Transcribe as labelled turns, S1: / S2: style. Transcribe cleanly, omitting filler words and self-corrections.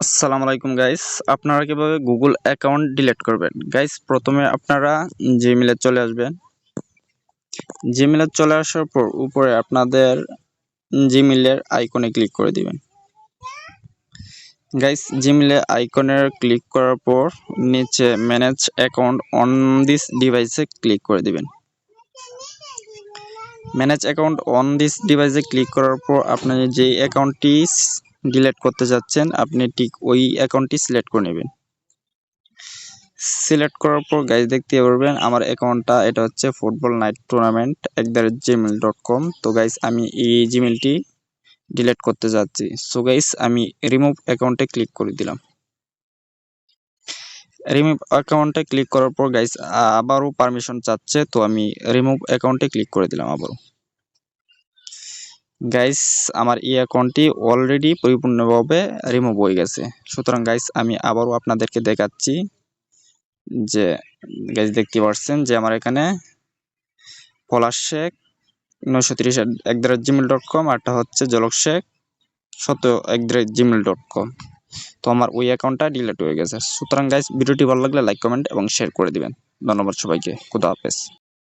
S1: আসসালামু আলাইকুম গাইস। আপনারা কিভাবে গুগল অ্যাকাউন্ট ডিলিট করবেন? গাইস, প্রথমে আপনারা জিমেইলে চলে আসবেন। জিমেইলে চলে আসার পর উপরে আপনাদের জিমেইলের আইকনে ক্লিক করে দিবেন। গাইস, জিমেইলে আইকনে ক্লিক করার পর নিচে ম্যানেজ অ্যাকাউন্ট অন দিস ডিভাইসে ক্লিক করে দিবেন। ম্যানেজ অ্যাকাউন্ট অন দিস ডিভাইসে ক্লিক করার পর আপনি যে অ্যাকাউন্টটি ডিলিট করতে যাচ্ছেন আপনি ঠিক ওই অ্যাকাউন্টটি সিলেক্ট করে নেবেন। সিলেক্ট করার পর গাইস দেখতে পারবেন আমার অ্যাকাউন্টটা, এটা হচ্ছে ফুটবল নাইট টুর্নামেন্ট @gmail.com। তো গাইস আমি এই জিমেইলটি ডিলিট করতে যাচ্ছি। সো গাইস আমি রিমুভ অ্যাকাউন্টে ক্লিক করে দিলাম। রিমুভ অ্যাকাউন্টে ক্লিক করার পর গাইস আবারও পারমিশন চাচ্ছে, তো আমি রিমুভ অ্যাকাউন্টে ক্লিক করে দিলাম আবারও। গাইস আমার এই অ্যাকাউন্টটি অলরেডি পরিপূর্ণভাবে রিমুভ হয়ে গেছে। সুতরাং গাইস আমি আবারও আপনাদেরকে দেখাচ্ছি যে গাইস দেখতে পাচ্ছেন যে আমার এখানে পলাশ শেখ 930 @gmail.com, আরটা হচ্ছে জলক শেখ 17 @gmail.com। তো আমার ওই অ্যাকাউন্টটা ডিলিট হয়ে গেছে। সুতরাং গাইস ভিডিওটি ভালো লাগলে লাইক কমেন্ট এবং শেয়ার করে দিবেন। ধন্যবাদ সবাইকে। খোদা হাফেজ।